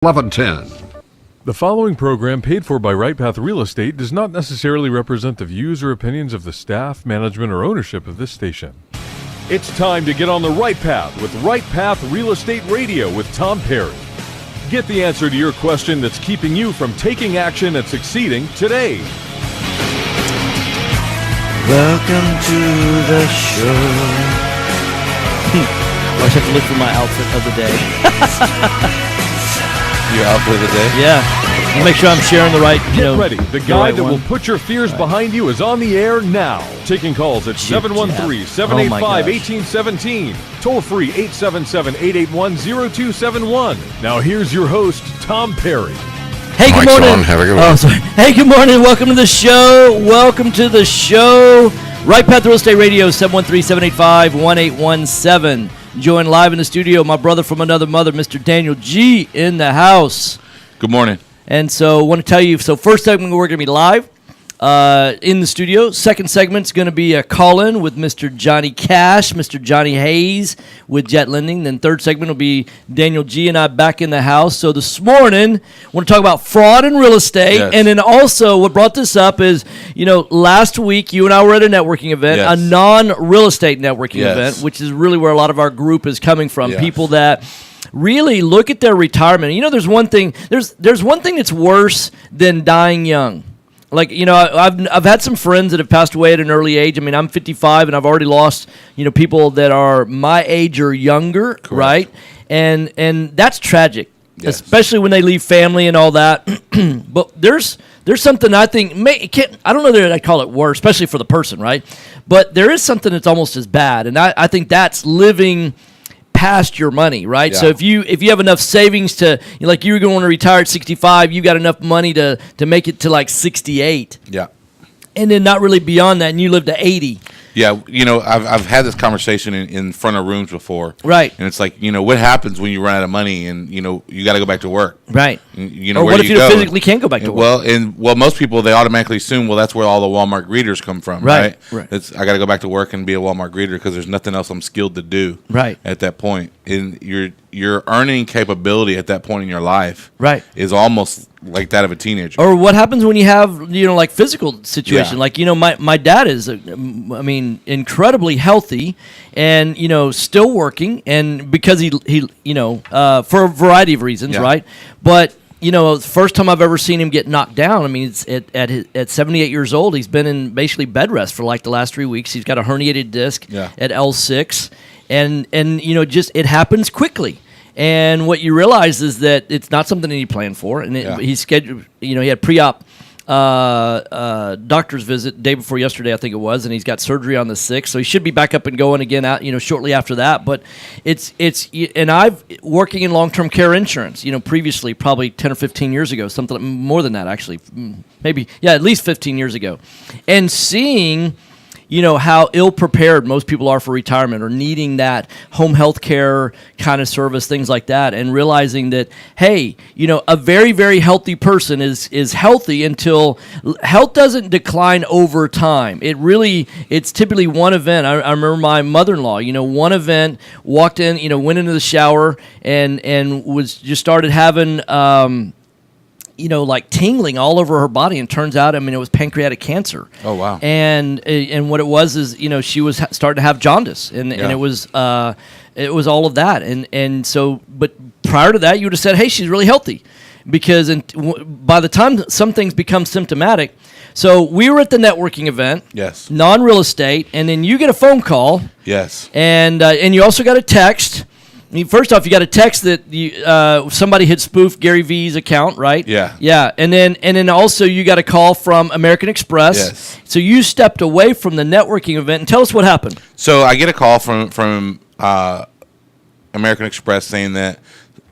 1110. The following program, paid for by Right Path Real Estate, does not necessarily represent the views or opinions of the staff, management, or ownership of this station. It's time to get on the right path with Right Path Real Estate Radio with Tom Perry. Get the answer to your question that's keeping you from taking action and succeeding today. Welcome to the show. I always have to look for my outfit of the day. Your outfit of the day? Yeah. And make sure I'm sharing the right, Get ready. The guy right that one. will put your fears behind you is on the air now. Taking calls at 713-785-1817. Toll free 877-881-0271. Now here's your host, Tom Perry. Hey, good Mike's morning. on. Have a good one. Oh, sorry. Hey, good morning. Welcome to the show. Welcome to the show. Right Path Real Estate Radio, 713-785-1817. Joined live in the studio, my brother from another mother, Mr. Daniel G. in the house. Good morning. And so I want to tell you, first segment, we're going to be live in the studio. Second segment's going to be a call-in with Mr. Johnny Cash, Mr. Johnny Hayes with Jet Lending. Then third segment will be Daniel G. and I back in the house. So this morning, I want to talk about fraud in real estate. Yes. And then also what brought this up is, last week you and I were at a networking event, Yes. a non-real estate networking Yes. event, which is really where a lot of our group is coming from. Yes. People that really look at their retirement. There's one thing. There's one thing that's worse than dying young. Like, I've had some friends that have passed away at an early age. I mean, I'm 55 and I've already lost, people that are my age or younger, Correct. right? And that's tragic, Yes. especially when they leave family and all that. But there's something I think I don't know that I'd call it worse, especially for the person, right? But there is something that's almost as bad, and I think that's living past your money, right? Yeah. So if you have enough savings to, like you were going to retire at 65, you got enough money to make it to like 68, Yeah. and then not really beyond that, and you live to 80. Yeah, I've had this conversation in front of rooms before. Right. And it's like, what happens when you run out of money and, you got to go back to work? Right. Or Or where what do if you go? physically can't go back to work? Well, most people, they automatically assume, that's where all the Walmart greeters come from, Right, right? right. I got to go back to work and be a Walmart greeter because there's nothing else I'm skilled to do Right. at that point. And your earning capability at that point in your life Right. is almost like that of a teenager. Or what happens when you have, like physical situation? Yeah. Like, my dad is, incredibly healthy and, still working, and because he for a variety of reasons, Yeah. right? But, the first time I've ever seen him get knocked down, I mean, it's at 78 years old, he's been in basically bed rest for like the last 3 weeks. He's got a herniated disc Yeah. at L6, and just it happens quickly. And what you realize is that it's not something that he planned for, and Yeah. he's scheduled. He had pre-op doctor's visit day before yesterday, I think it was, and he's got surgery on the 6th, so he should be back up and going again out, shortly after that. But and I've working in long-term care insurance, previously, probably 10 or 15 years ago, something more than that actually, maybe at least 15 years ago, and seeing how ill-prepared most people are for retirement or needing that home health care kind of service, things like that, and realizing that, hey, a very, very healthy person is healthy until health doesn't decline over time. It's typically one event. I remember my mother-in-law, one event, walked in, went into the shower and was just started having like tingling all over her body, and turns out, it was pancreatic cancer. Oh, wow. And what it was is, she was starting to have jaundice, and it was all of that, and so, but prior to that, you would have said, hey, she's really healthy, because by the time some things become symptomatic. So we were at the networking event, Yes. non-real estate, and then you get a phone call, Yes. and you also got a text. First off, you got a text that somebody had spoofed Gary V's account, right? Yeah. Yeah, and then also you got a call from American Express. Yes. So you stepped away from the networking event, and tell us what happened. So I get a call from American Express saying that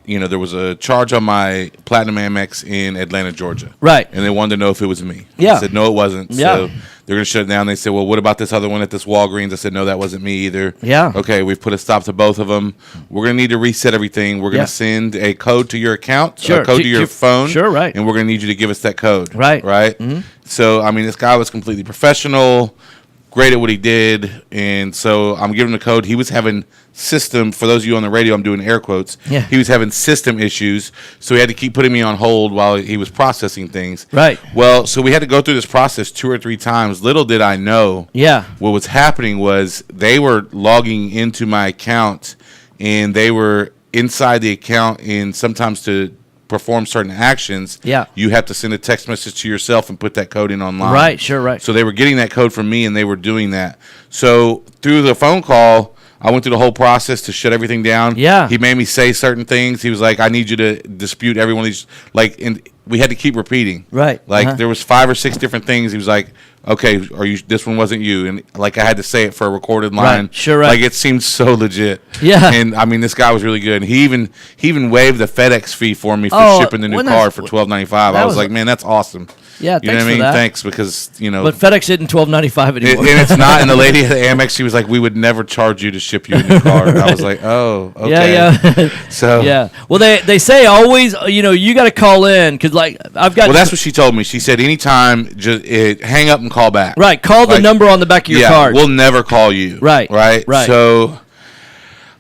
there was a charge on my Platinum Amex in Atlanta, Georgia. Right. And they wanted to know if it was me. Yeah. I said, no, it wasn't. Yeah. So they're going to shut it down. They said, well, what about this other one at this Walgreens? I said, no, that wasn't me either. Yeah. Okay, we've put a stop to both of them. We're going to need to reset everything. We're going Yeah. to send a code to your account, Sure. a code to your phone. Sure, right. And we're going to need you to give us that code. Right. Right? Mhm. So, this guy was completely professional. great at what he did, and so I'm giving him the code. He was having system, for those of you on the radio, I'm doing air quotes. Yeah. He was having system issues, so he had to keep putting me on hold while he was processing things. Right. Well, so we had to go through this process 2 or 3 times. Little did I know. Yeah. What was happening was they were logging into my account, and they were inside the account, and sometimes to perform certain actions, Yeah. you have to send a text message to yourself and put that code in online. Right, sure, right. So they were getting that code from me, and they were doing that. So through the phone call, I went through the whole process to shut everything down. Yeah. He made me say certain things. He was like, I need you to dispute every one of these. Like, and we had to keep repeating. Right. Like, Uh-huh. there was 5 or 6 different things. He was like, okay, this one wasn't you. And, like, I had to say it for a recorded line. Right. Sure, right. Like, it seemed so legit. Yeah. And, I mean, this guy was really good. And he even waived the FedEx fee for me for Oh, shipping the new when car that's- for $12.95. that I was was like, man, that's awesome. Yeah, You know thanks what I for mean? that. Thanks, because, you know. But FedEx isn't $12.95 anymore. And it's not. And the lady at the Amex, she was like, "We would never charge you to ship you a new car." And I was like, "Oh, okay." Yeah. So Yeah. Well, they say always, you got to call in because, like, I've got. well, that's what she told me. She said, "Anytime, just hang up and call back." Right. Call the Like, number on the back of your yeah, card. we'll never call you. Right, Right. right. So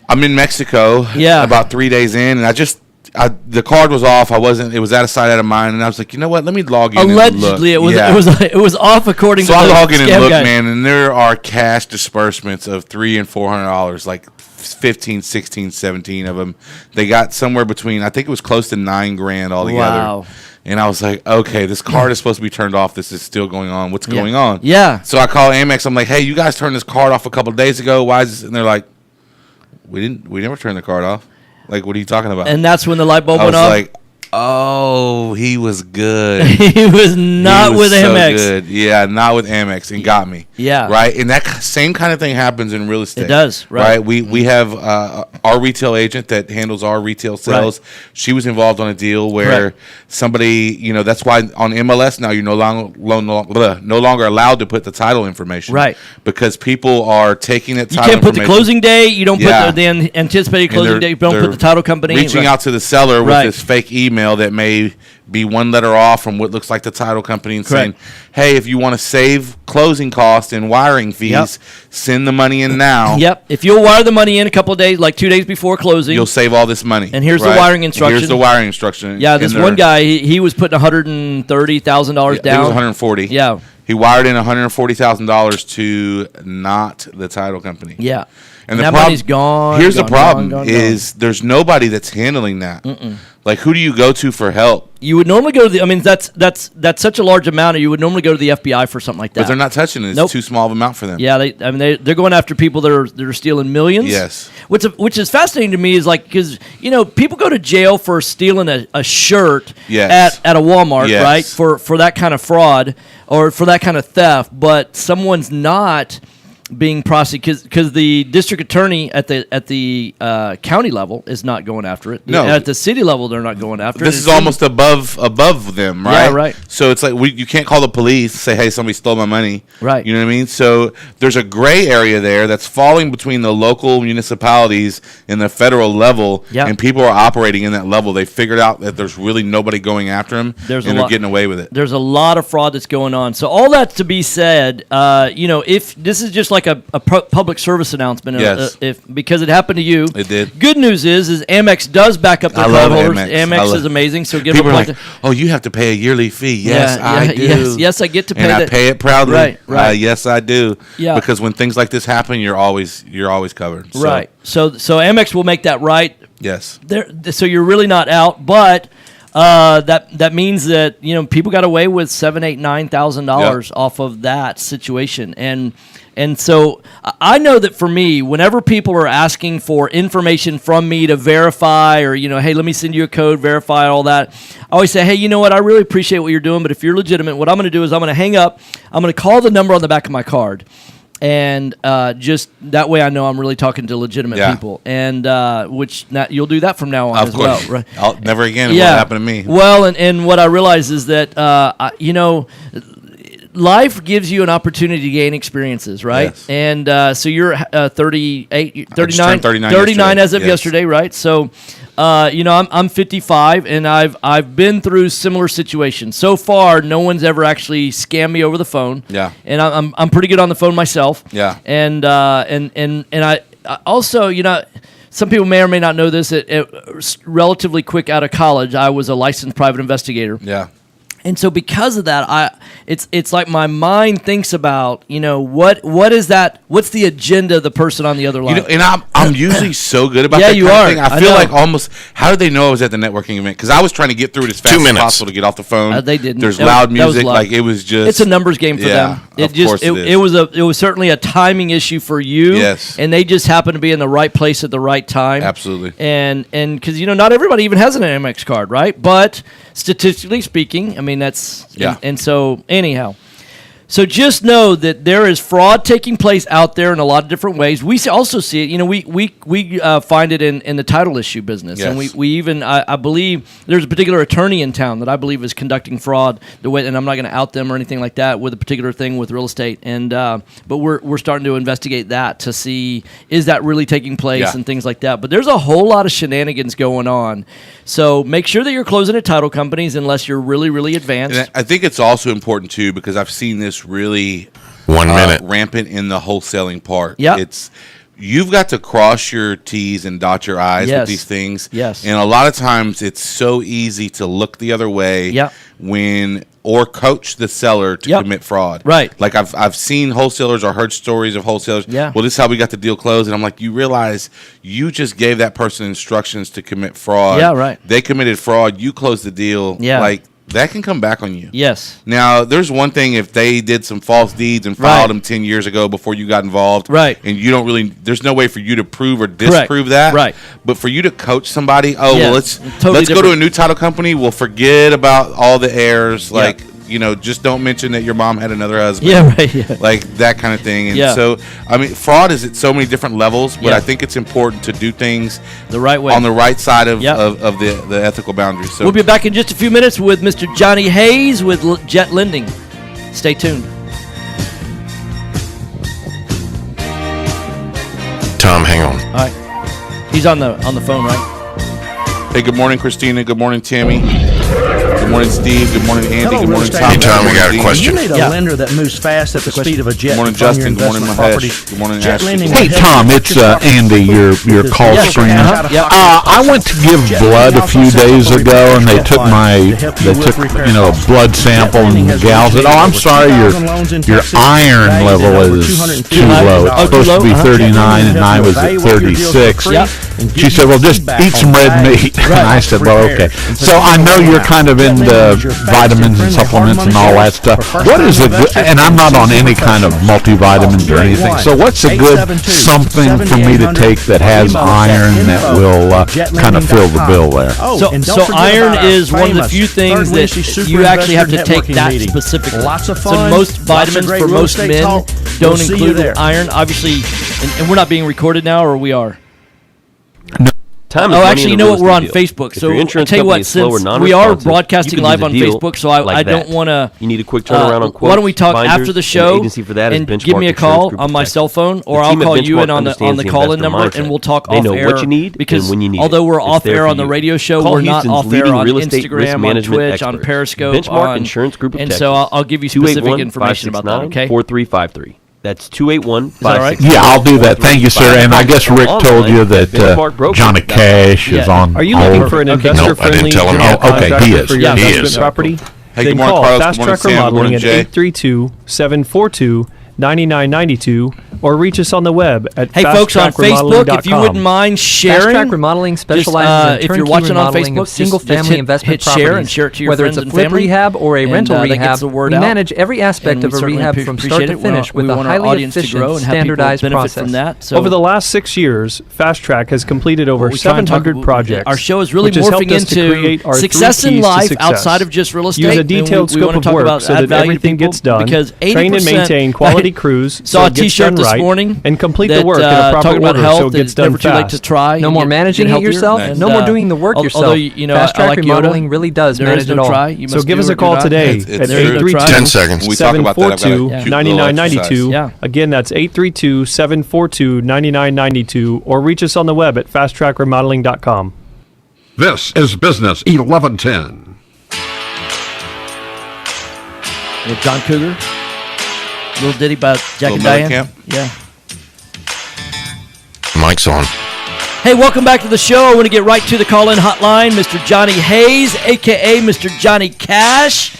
I'm in Mexico. Yeah. About 3 days in, and the card was off. It was out of sight, out of mind, and I was like, you know what? Let me log in. Allegedly, and look. it was off according So to I the log in and scam look, guy. man, and there are cash disbursements of $300 and $400, like 15, 16, 17 of them. They got somewhere between, I think it was close to $9,000 altogether. Wow. And I was like, okay, this card is supposed to be turned off. This is still going on. What's going on? Yeah. So I call Amex. I'm like, hey, you guys turned this card off a couple of days ago. Why is this? And they're like, we never turned the card off. Like, what are you talking about? And that's when the light bulb I went was off. like, oh, he was good. He was not He was with so Amex. good. Yeah, not with Amex, and got me. Yeah. Right? And that same kind of thing happens in real estate. It does, right. We have our retail agent that handles our retail sales. Right. She was involved on a deal where Correct. somebody, that's why on MLS now you're no longer allowed to put the title information. Right. Because people are taking that You title can't put the information. closing date. You don't Yeah. put the anticipated And closing date. You don't put they're the title company. reaching Right. out to the seller with Right. this fake email that may be one letter off from what looks like the title company and saying, Correct. hey, if you want to save closing costs and wiring fees, Yep. send the money in now. Yep. If you'll wire the money in a couple of days, like 2 days before closing, You'll save all this money. And here's the wiring instruction. Here's the wiring instruction. yeah, this And one guy, he was putting $130,000 it down. was $140. Yeah. He wired in $140,000 to not the title company. Yeah. And that the money's gone. Here's gone, the problem: gone, is there's nobody that's handling that. Like, who do you go to for help? you would normally go to the. I mean, that's such a large amount. You would normally go to the FBI for something like that. But they're not touching it. It's Nope. too small of an amount for them. Yeah, they're going after people that are stealing millions. Yes. Which is fascinating to me is like because people go to jail for stealing a shirt Yes. at a Walmart, Yes. right? For that kind of fraud or for that kind of theft, but someone's not being prosecuted because the district attorney at the county level is not going after it. No. At the city level, they're not going after it. This is almost above them, right? Yeah, right. So it's like you can't call the police and say, "Hey, somebody stole my money." Right. You know what I mean? So there's a gray area there that's falling between the local municipalities and the federal level, Yeah. and people are operating in that level. They figured out that there's really nobody going after them, There's a and they're lot- getting away with it. There's a lot of fraud that's going on. So all that to be said, if this is just like a public service announcement, Yes. because it happened to you, It did. Good news is Amex does back up their I love cardholders. Amex. I Amex love- is amazing. So give People them are like, "Oh, you have to pay a yearly fee." Yes, Yeah, I yeah, do. yes, I get to pay and I that. pay it proudly. Right, right. Yes, I do. Yeah. Because when things like this happen, you're always covered. So, right. So Amex will make that right. Yes. So you're really not out, but that means that people got away with $7,000, $8,000, $9,000 off of that situation, and so I know that for me, whenever people are asking for information from me to verify, or hey, let me send you a code, verify all that, I always say, hey, you know what? I really appreciate what you're doing, but if you're legitimate, what I'm going to do is I'm going to hang up. I'm going to call the number on the back of my card. And just that way, I know I'm really talking to legitimate Yeah. people, and you'll do that from now on Of as course. well, right? I'll never again. It won't happen to me. Well, and what I realize is that life gives you an opportunity to gain experiences, right? Yes. And so you're 38, 39, turned 39 39 as of yesterday. yesterday, right? So I'm 55, and I've been through similar situations. So far, no one's ever actually scammed me over the phone. Yeah. And I'm pretty good on the phone myself. Yeah. And I also, some people may or may not know this. Relatively quick out of college, I was a licensed private investigator. Yeah. And so because of that, it's like my mind thinks about, what is that? What's the agenda of the person on the other line? And I'm usually so good about Yeah, that you kind are. of thing. I I feel know. like almost, how did they know I was at the networking event? Because I was trying to get through it as fast 2 as minutes. possible to get off the phone. They didn't. There's That loud was music. loud. Like, it was just. It's a numbers game for Yeah, them. of course it is. It was certainly a timing issue for you. Yes. And they just happened to be in the right place at the right time. Absolutely. And because not everybody even has an Amex card, right? But statistically speaking, I mean that's Yeah. And so anyhow. So just know that there is fraud taking place out there in a lot of different ways. We also see it. We find it in the title issue business, and Yes. we even I believe there's a particular attorney in town that I believe is conducting fraud the way, and I'm not going to out them or anything like that with a particular thing with real estate. And but we're starting to investigate that to see is that really taking place Yeah. and things like that. But there's a whole lot of shenanigans going on. So make sure that you're closing at title companies unless you're really, really advanced. And I think it's also important, too, because I've seen this really 1 minute. rampant in the wholesaling part. Yep. You've got to cross your T's and dot your I's Yes. with these things. Yes. And a lot of times it's so easy to look the other way Yep. or coach the seller to Yep. commit fraud. Right. Like I've seen wholesalers or heard stories of wholesalers. Yeah. Well, this is how we got the deal closed. And I'm like, you realize you just gave that person instructions to commit fraud. Yeah, right. They committed fraud. You closed the deal. Yeah. Like, that can come back on you. Yes. Now, there's one thing if they did some false deeds and Right. filed them 10 years ago before you got involved. Right. And you don't really, there's no way for you to prove or disprove that. Right. But for you to coach somebody, Yeah, let's totally go to a different. new title company. We'll forget about all the errors. Like, just don't mention that your mom had another husband. Yeah, right. Yeah. Like that kind of thing. And Yeah. so, I mean, fraud is at so many different levels, but Yeah. I think it's important to do things The right way. on the right side of, Yep. of the ethical boundaries. So We'll be back in just a few minutes with Mr. Johnny Hayes with Jet Lending. Stay tuned. Tom, hang on. All right. He's on the phone, right? Hey, good morning, Christina. Good morning, Tammy. Good morning, Steve. Good morning, Andy. Hello, Good morning, real Tom. estate Hey, Tom, we Good got a morning, question. You need a Yeah. lender that moves fast at the speed of a jet. Good morning, to fund your Justin. Good morning, investment Mahesh. property. Good morning, Jet Ashley. lending Hey, will help Tom, you it's get your property Andy, your because call jet screener. lending has a Yep. high I went to give blood a few days ago, and they took a blood sample, and the gal said, "Oh, I'm sorry, your iron level is too low. It's Oh, too supposed to be low? 39, and I was at 36." Yep. She said, "Well, just eat some red meat." And I said, "Well, okay." So I know you're kind of into vitamins and supplements and all that stuff. What is a good, and I'm not on any kind of multivitamins or anything, so what's a good something for me to take that has iron that will kind of fill the bill there? So iron is one of the few things that you actually have to take that specifically. Lots of So fun. most lots of vitamins great for real most estate men talk. don't We'll see you include there. iron. Obviously, and we're not being recorded now, or we are. Time is Oh, money actually, in you a know real what? We're on estate deal. Facebook. If So your I'll insurance tell you company what, is slow or since we are non-responsive, broadcasting you can live use on a deal Facebook, so I like don't that. want to. You need a quick turnaround on quotes. Why don't we talk binders, after the and show agency for that is and Benchmark give me a Insurance call Group on my Protect. cell phone, or The I'll team at call you Benchmark in on the understands the call-in investor number, mindset. and we'll talk They off know air. what you need because and when you need although it. we're It's off there air for on the you. radio show, Call we're not Houston's off air leading on real estate risk Instagram, on management Twitch, on expert. Periscope, Benchmark on Insurance Group of and Texas. so I'll give you specific information about that. Okay. 281-569-4353. That's 281 that all right? Yeah, I'll do that. Thank you, sir. And I guess Rick told you that Johnny Cash is Yeah. on. Are you looking hold. for an Okay. investor-friendly Nope, I didn't tell him general yet. Oh, okay, he contractor is. for your Yeah, he investment is. property? Hey, Then good morning, call Carlos. Fast Good morning, Track Sam. Good Remodeling morning, at Jay. 832-742-9992 or reach us on the web at Hey, folks on Facebook, if you wouldn't mind sharing. Fast Track Remodeling specializes just, in if you're turnkey watching on remodeling Facebook, of single-family just hit investment share properties. and share it to your Whether friends it's a and flip family, rehab or a and, rental that rehab, gets the word we out. manage every aspect And of a we certainly rehab from appreciate start to it. finish We with a want our highly audience to grow efficient, and have people standardized benefit process. from that. So Over the last 6 years, Fast Track has completed over we try and talk- 700 projects. Our show is really which has helped morphing us to into create our success three in keys to life success. outside of just real estate. Use a and detailed we scope wanna of talk work about so add that value to everything people gets done. because Train and 80% maintain quality crews Saw so a it gets T-shirt done this right, morning and complete that, the work in a proper talking about order health, so it gets it's done never too late fast. to try. No and more get managing it healthier. yourself. And, No more doing the work yourself. Although, you know, Fast I Track like Yoda. Remodeling really does There manage is it no all. try. You So must give do us a or do call not. today It's at There is no try. 10 seconds. When we talk about that, I've got a cute little exercise. 742-9992. Yeah. Again, that's 832-742-9992 or reach us on the web at fasttrackremodeling.com. This is Business 1110. With John Cougar. Little ditty about Jack and Little Diane. Mellencamp. Yeah. Mic's on. Hey, welcome back to the show. I want to get right to the call-in hotline. Mr. Johnny Hayes, a.k.a. Mr. Johnny Cash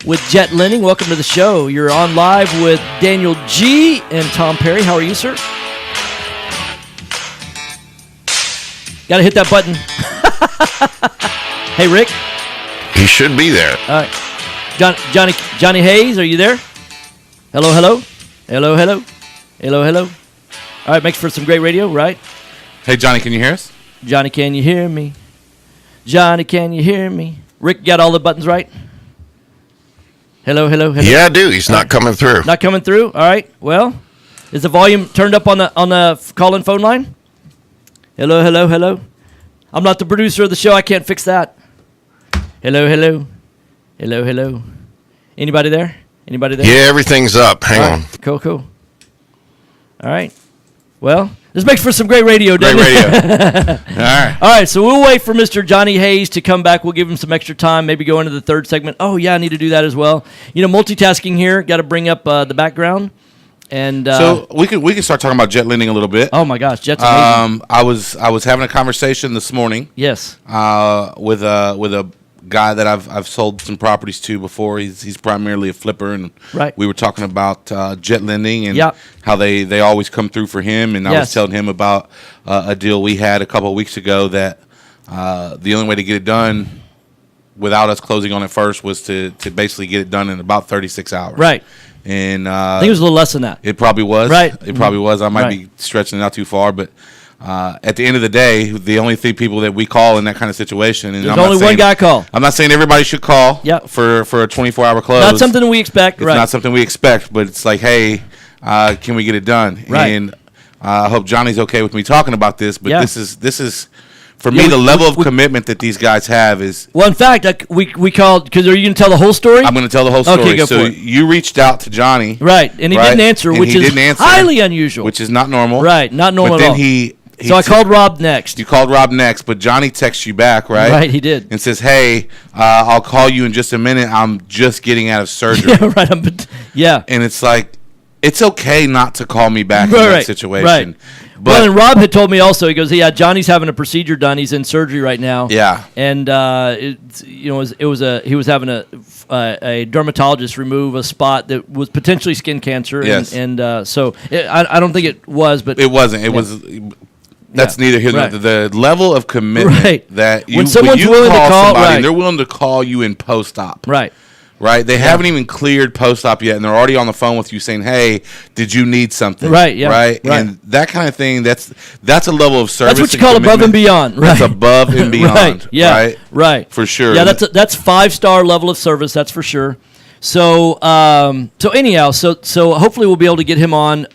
with Jet Lending. Welcome to the show. You're on live with Daniel G. and Tom Perry. How are you, sir? Got to hit that button. Hey, Rick. He should be there. All right. Johnny Hayes, are you there? Hello, hello. Hello, hello. Hello, hello. All right, makes for some great radio, right? Hey, Johnny, can you hear us? Johnny, can you hear me? Johnny, can you hear me? Rick, got all the buttons right? Hello, hello, hello. Yeah, I do. He's not coming through. Not coming through? All right. Well, is the volume turned up on the call-in phone line? Hello, hello, hello. I'm not the producer of the show. I can't fix that. Hello, hello. Hello, hello. Anybody there? Anybody there? Yeah, everything's up. Hang on. Cool, cool. All right. Well, this makes for some great radio, doesn't Great it? radio. All right. All right, so we'll wait for Mr. Johnny Hayes to come back. We'll give him some extra time, maybe go into the third segment. Oh, yeah, I need to do that as well. You know, multitasking here, got to bring up the background. And So we can start talking about Jet Lending a little bit. oh, my gosh, Jet's amazing. I was having a conversation this morning Yes. with a guy that I've sold some properties to before. He's primarily a flipper, and Right. we were talking about Jet Lending and Yep. how they always come through for him. And I was Yes. telling him about a deal we had a couple of weeks ago that the only way to get it done without us closing on it first was to basically get it done in about 36 hours. Right. And I think it was a little less than that. it probably was. Right. It probably was. I might Right. be stretching it out too far, but at the end of the day, the only three people that we call in that kind of situation, and There's I'm not only one saying- guy call. I'm not saying everybody should call Yep. for a 24-hour close. Not something we expect. It's Right. not something we expect, but it's like, hey, can we get it done? Right. And I hope Johnny's okay with me talking about this, but Yeah. this is for me, the level of commitment that these guys have is. Well, in fact, we called because are you going to tell the whole story? I'm going to tell the whole story. Okay, go so for it. you reached out to Johnny, Right, and he right? didn't answer, And which he is didn't answer, highly unusual. which is not normal. Right, not normal But at then all. he So I called Rob next. You called Rob next, but Johnny texts you back, right? Right, he did. And says, hey, I'll call you in just a minute. I'm just getting out of surgery. Yeah, right. Yeah. And it's like, it's okay not to call me back in that situation. Right. But Well, and Rob had told me also. He goes, "Yeah, Johnny's having a procedure done. He's in surgery right now." Yeah. And he was having a dermatologist remove a spot that was potentially skin cancer. Yes. And so I don't think it was, but it wasn't. It was. That's neither here nor Right. the level of commitment Right. that you When someone's willing to call, somebody, right. and they're willing to call you in post-op. right. Right? They haven't even cleared post-op yet, and they're already on the phone with you saying, hey, did you need something? Right, yeah, Right? right. And that kind of thing, that's a level of service. That's what you and call above and commitment. beyond. Right. That's above and beyond. Right. Yeah. Right? Right. For sure. Yeah, that's 5-star level of service. That's for sure. So anyhow, so hopefully we'll be able to get him on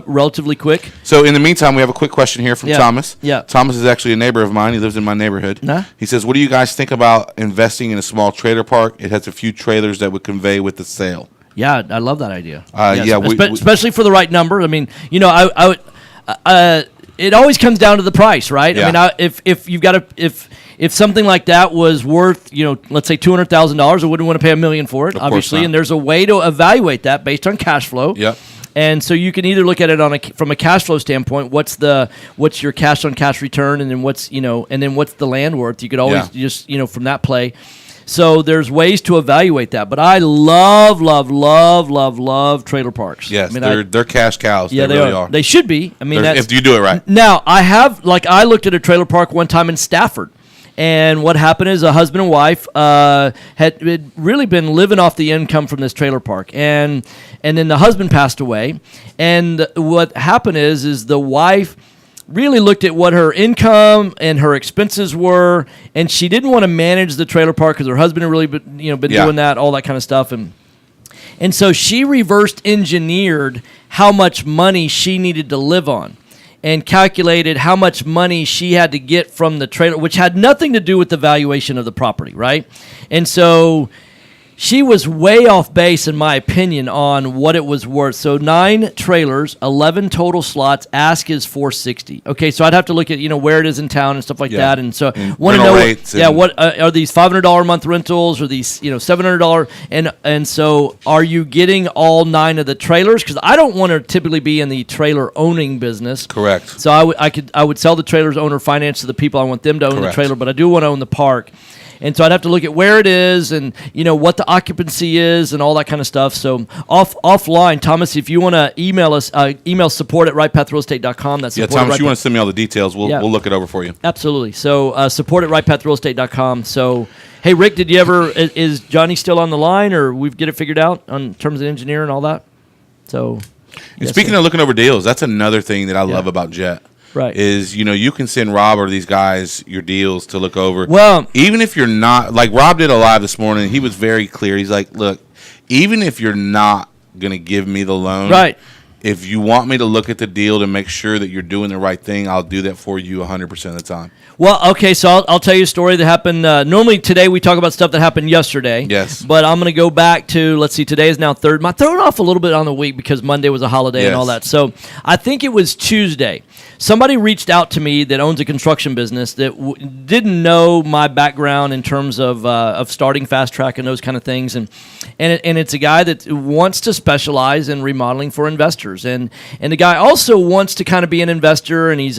relatively quick. So in the meantime, we have a quick question here from Yeah. Thomas. Yeah. Thomas is actually a neighbor of mine. He lives in my neighborhood. Nah. He says, what do you guys think about investing in a small trailer park? It has a few trailers that would convey with the sale. Yeah, I love that idea. Yeah, especially for the right number. I mean, you know, I would. It always comes down to the price, right? Yeah. I mean, if you've got if something like that was worth, you know, let's say $200,000, I wouldn't want to pay $1 million for it, Of course obviously. not. And there's a way to evaluate that based on cash flow. Yep. And so you can either look at it from a cash flow standpoint. What's your cash on cash return, and then what's the land worth. You could always just from that play. So there's ways to evaluate that. But I love trailer parks. Yes, I mean, they're cash cows. yeah, they really are. They should be. I mean, If you do it right. Now I looked at a trailer park one time in Stafford. And what happened is a husband and wife had really been living off the income from this trailer park, and then the husband passed away. And what happened is the wife really looked at what her income and her expenses were, and she didn't want to manage the trailer park because her husband had really been doing that, all that kind of stuff, and so she reversed engineered how much money she needed to live on, and calculated how much money she had to get from the trailer, which had nothing to do with the valuation of the property, right? And so she was way off base, in my opinion, on what it was worth. So 9 trailers, 11 total slots. Ask is $460. Okay, so I'd have to look at where it is in town and stuff like that, and so want to know what are these $500 a month rentals, or these $700, and so are you getting all 9 of the trailers? Because I don't want to typically be in the trailer owning business. Correct. So I would sell the trailers, owner finance to the people. I want them to own the trailer, but I do want to own the park. And so I'd have to look at where it is and, what the occupancy is and all that kind of stuff. So offline, Thomas, if you want to email us, email support@rightpathrealestate.com. That's Thomas, you want to send me all the details. We'll look it over for you. Absolutely. So support@rightpathrealestate.com. So, hey, Rick, is Johnny still on the line, or we've get it figured out in terms of engineer and all that? So, speaking of looking over deals, that's another thing that I love about Jet. Right. Is, you can send Rob or these guys your deals to look over. Well, even if you're not, like Rob did a live this morning, he was very clear. He's like, look, even if you're not going to give me the loan, right, if you want me to look at the deal to make sure that you're doing the right thing, I'll do that for you 100% of the time. Well, okay, so I'll tell you a story that happened. Normally today we talk about stuff that happened yesterday. Yes. But I'm going to go back to, let's see, today is now third. I'm throwing off a little bit on the week because Monday was a holiday and all that. So I think it was Tuesday. Somebody reached out to me that owns a construction business that didn't know my background in terms of starting Fast Track and those kind of things, and it's a guy that wants to specialize in remodeling for investors, and the guy also wants to kind of be an investor, and he's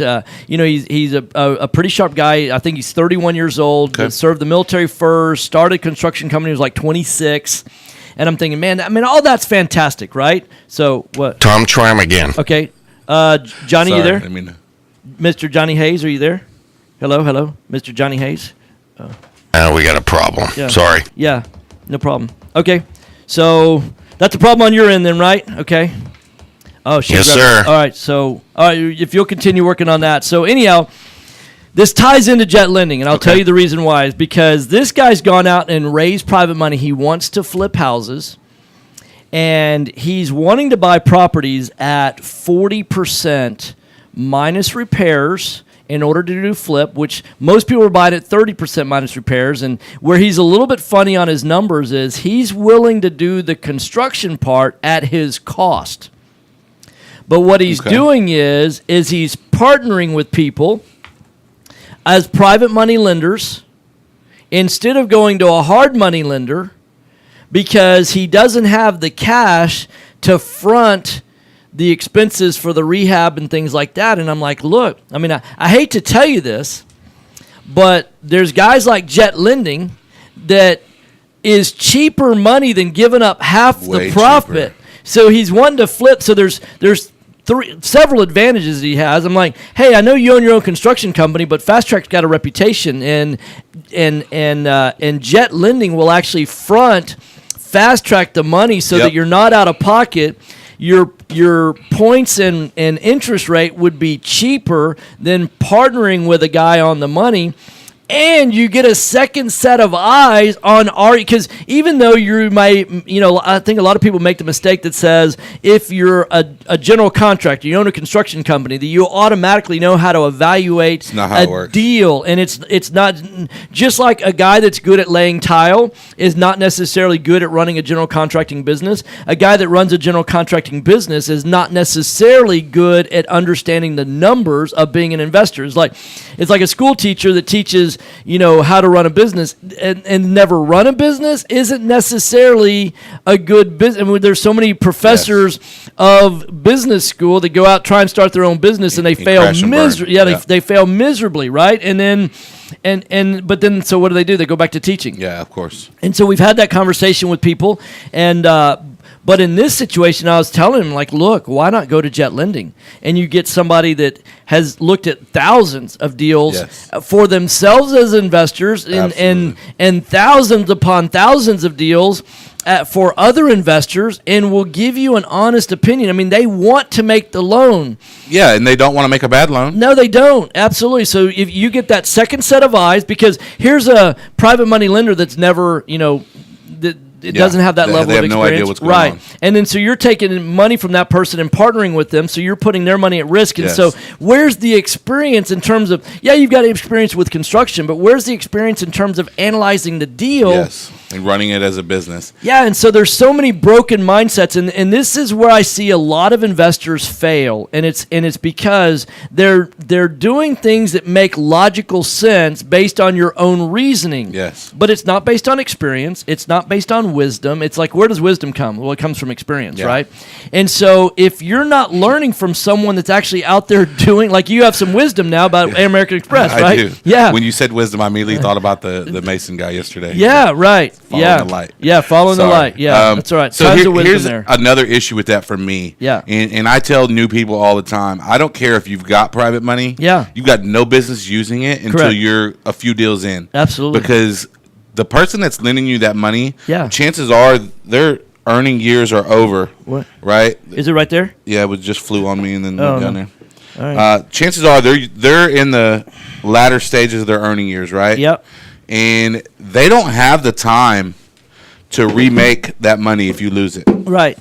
he's a pretty sharp guy. I think he's 31 years old. Okay. Served the military first, started a construction company. He was like 26. And I'm thinking, man, all that's fantastic, right? So what? Tom, try him again. Okay. Johnny, Sorry, you there? I mean, Mr. Johnny Hayes, are you there? Hello, Mr. Johnny Hayes. We got a problem. Yeah. Sorry. Yeah, no problem. Okay, so that's a problem on your end then, right? Okay. Oh, shit. Yes, sir. All right, so if you'll continue working on that. So anyhow, this ties into Jet Lending, and I'll tell you the reason why is because this guy's gone out and raised private money. He wants to flip houses. And he's wanting to buy properties at 40% minus repairs in order to do flip, which most people are buying at 30% minus repairs. And where he's a little bit funny on his numbers is he's willing to do the construction part at his cost. But what he's doing is he's partnering with people as private money lenders instead of going to a hard money lender, because he doesn't have the cash to front the expenses for the rehab and things like that. And I'm like, look, I hate to tell you this, but there's guys like Jet Lending that is cheaper money than giving up half the profit. Cheaper. So he's wanting to flip. So there's several advantages that he has. I'm like, hey, I know you own your own construction company, but Fast Track's got a reputation, and Jet Lending will actually front Fast Track the money so that you're not out of pocket. Your points and interest rate would be cheaper than partnering with a guy on the money. And you get a second set of eyes on because even though you might, I think a lot of people make the mistake that says if you're a general contractor, you own a construction company, that you automatically know how to evaluate a deal. And it's not just like a guy that's good at laying tile is not necessarily good at running a general contracting business. A guy that runs a general contracting business is not necessarily good at understanding the numbers of being an investor. It's like a school teacher that teaches how to run a business and never run a business isn't necessarily a good business. There's so many professors of business school that go out, try and start their own business, and they fail miserably. They fail miserably, right? But then so what do? They go back to teaching. Yeah, of course. And so we've had that conversation with people, and but in this situation, I was telling him, like, look, why not go to Jet Lending? And you get somebody that has looked at thousands of deals for themselves as investors and thousands upon thousands of deals for other investors, and will give you an honest opinion. They want to make the loan. Yeah, and they don't want to make a bad loan. No, they don't. Absolutely. So if you get that second set of eyes, because here's a private money lender that's never, it doesn't have that level They have of no experience. idea what's going right. on. And then so you're taking money from that person and partnering with them, so you're putting their money at risk. And Yes. so where's the experience in terms of, you've got experience with construction, but where's the experience in terms of analyzing the deal? Yes, and running it as a business. Yeah, and so there's so many broken mindsets, and this is where I see a lot of investors fail, and it's because they're doing things that make logical sense based on your own reasoning. Yes. But it's not based on experience. It's not based on wisdom. It's like, where does wisdom come? Well, it comes from experience, Yeah. right? And so if you're not learning from someone that's actually out there doing, like you have some wisdom now about American Express, right? I do. Yeah. When you said wisdom, I immediately thought about the Mason guy yesterday. Yeah, right. Following the light. Yeah, following the Sorry. light. Yeah, that's all right. So Tons of wisdom here's there. another issue with that for me. Yeah. And I tell new people all the time, I don't care if you've got private money. Yeah. You've got no business using it until Correct. you're a few deals in. Absolutely. Because the person that's lending you that money, Yeah. chances are their earning years are over. What? Right? Is it right there? Yeah, it just flew on me and then Oh, went down no. there. All right. Chances are they're in the latter stages of their earning years, right? Yep. And they don't have the time to remake that money if you lose it. Right.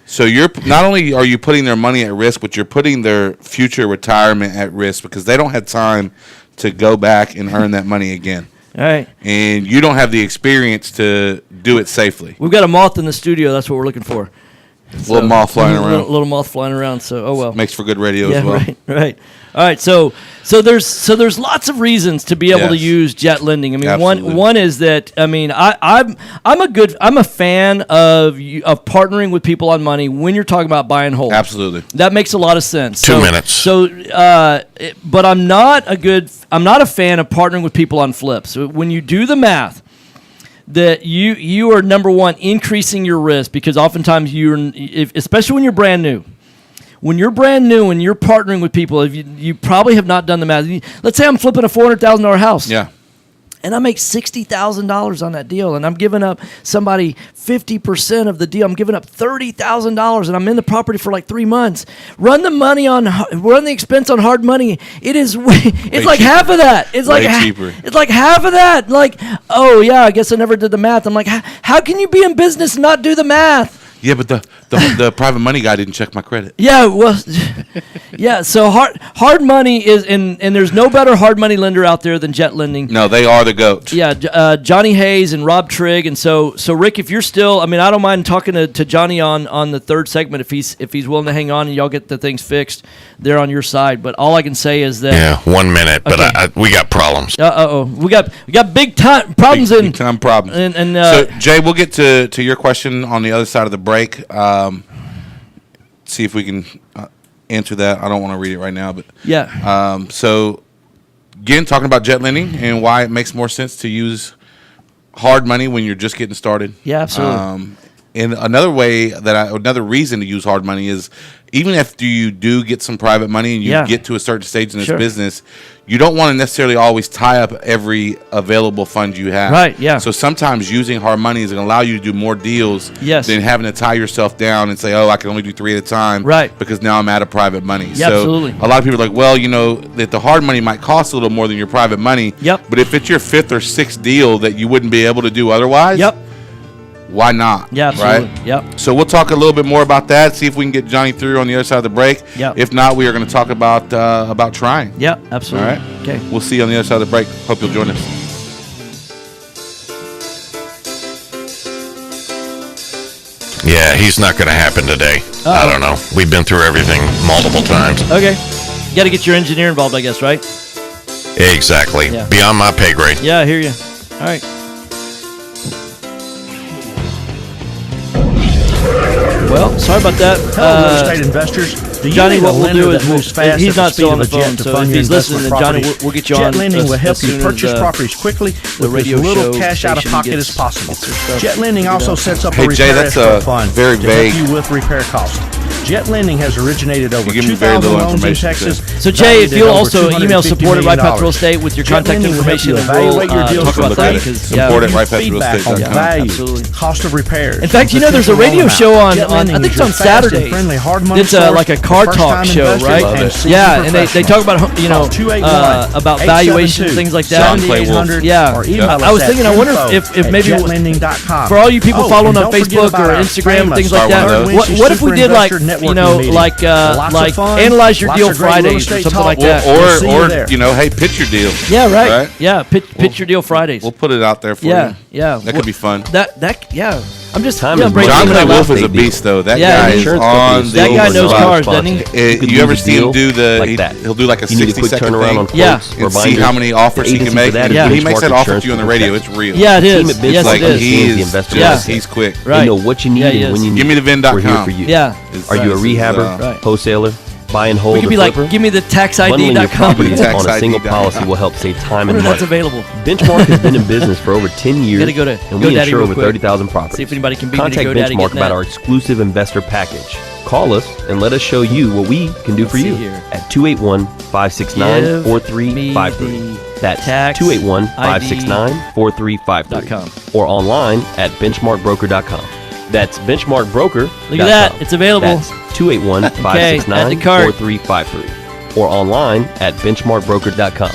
So you're not only are you putting their money at risk, but you're putting their future retirement at risk because they don't have time to go back and earn that money again. All right. And you don't have the experience to do it safely. We've got a moth in the studio. That's what we're looking for. Little moth flying around. Little moth flying around. So, oh well. Makes for good radio Yeah, as well. right. All right. So there's lots of reasons to be able to Yes. use jet lending. I mean, Absolutely. one is that I'm a fan of partnering with people on money when you're talking about buy and hold. Absolutely. That makes a lot of sense. 2 minutes. But I'm not a fan of partnering with people on flips. So when you do the math, that you are, number one, increasing your risk because oftentimes especially when you're brand new. When you're brand new and you're partnering with people, if you probably have not done the math. Let's say I'm flipping a $400,000 house. Yeah. And I make $60,000 on that deal, and I'm giving up somebody 50% of the deal. I'm giving up $30,000, and I'm in the property for like 3 months. Run the expense on hard money. It's like cheaper. half of that. It's Way like cheaper. It's like half of that. Like, oh yeah, I guess I never did the math. I'm like, how can you be in business and not do the math? Yeah, but the private money guy didn't check my credit. Yeah, well, yeah. So hard money is, and there's no better hard money lender out there than Jet Lending. No, they are the GOAT. Yeah, Johnny Hayes and Rob Trigg, and so Rick, if you're still, I mean, I don't mind talking to Johnny on the third segment if he's willing to hang on and y'all get the things fixed. They're on your side. But all I can say is that 1 minute, but Okay. we got problems. we got big time problems Big time problems. and So Jay, we'll get to your question on the other side of the break. See if we can answer that. I don't want to read it right now, but yeah. So again, talking about jet lending and why it makes more sense to use hard money when you're just getting started. Yeah, absolutely. And another reason to use hard money is even if you do get some private money and you Yeah. get to a certain stage in this Sure. business, you don't want to necessarily always tie up every available fund you have. Right, yeah. So sometimes using hard money is going to allow you to do more deals Yes. than having to tie yourself down and say, oh, I can only do 3 at a time. Right. Because now I'm out of private money. Yeah, so absolutely. a lot of people are like, well, that the hard money might cost a little more than your private money. Yep. But if it's your 5th or 6th deal that you wouldn't be able to do otherwise. Yep. Why not? Yeah, absolutely. Right? Yep. So we'll talk a little bit more about that. See if we can get Johnny through on the other side of the break. Yep. If not, we are going to talk about trying. Yeah, absolutely. All right. Okay. We'll see you on the other side of the break. Hope you'll join us. Yeah, he's not going to happen today. I don't know. We've been through everything multiple times. Okay. You got to get your engineer involved, I guess, right? Exactly. Yeah. Beyond my pay grade. Yeah, I hear you. All right. Well, sorry about that. Hello, real estate investors. Do you Johnny, need what a we'll lender do that is moves fast he's at the not speed still of on the a jet phone, to so fund if your he's listening, investment then Johnny, properties? we'll get you Jet on Lending will help as you soon as, purchase properties quickly with radio as little show cash out of station pocket gets- as possible. gets their stuff Jet Lending figured also out. sets up Hey, a Jay, repair that's escrow fund very to vague. help you with repair costs. Jet Lending has originated over You give me very 2,000 little loans in information, Texas. So Jay, if valued at you'll over also email $250 support at million. Right Path Real Estate with your Jet contact Lending will help information, you and we'll evaluate your deals talk about look that at it. because Support at Feedback on rightpathrealestate.com. value, Absolutely. cost of repairs. In fact, you know, there's a radio show on I think it's on Saturday. It's like a car talk show, right? Yeah, and they talk about about valuation, things like that. Sean Clay Wolf. Yeah, I was thinking, I wonder if maybe for all you people following on Facebook or Instagram and things like that, what if we did like analyze your deal Fridays or something like that? Or hey, pitch your deal. Yeah, right. Yeah, pitch your deal Fridays. We'll put it out there for you. Yeah. That could be fun. I'm just Time I'm is breaking John it Clay out. Wolf is a beast, though. That Yeah, guy the is insurance on company the That guy over knows spot. cars, doesn't he? You ever see him do like that? He'll do like a You need a quick 60-second turnaround thing on quotes Yeah. or and see binders. how many offers he The can make. agency for that And is when he makes that Benchmark offer to you on the Insurance radio, it's real. Yeah, it Team is. at Yes, Benchmark Like it is. the he's investor just, market. he's quick. Right. They know what you need Yeah, he and when is. you need Give me the VIN.com. We're here for you. Yeah. Are you a rehabber, Right. wholesaler, buy and hold, We could or be like, flipper? give me the Bundling your taxid.com. properties Tax on a single ID. policy will help save time and That's money. available. Benchmark has been in business for over 10 years, Gotta go to and we GoDaddy insure real over quick. 30,000 properties. See if anybody can beat me to Contact GoDaddy Benchmark getting about that. our exclusive investor package. Call us and let us show you what we can do for Let's you see here. at 281-569-4353. That's tax 281-569-4353. .com. Or online at benchmarkbroker.com. That's Benchmark Broker. Look at that. It's available. That's 281-569-4353. Or online at benchmarkbroker.com.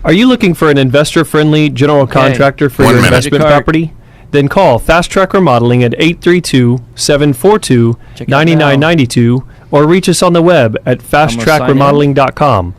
Are you looking for an investor-friendly general contractor for 1 your minute. investment Card. property? Then call Fast Track Remodeling at 832-742-9992 or reach us on the web at fasttrackremodeling.com.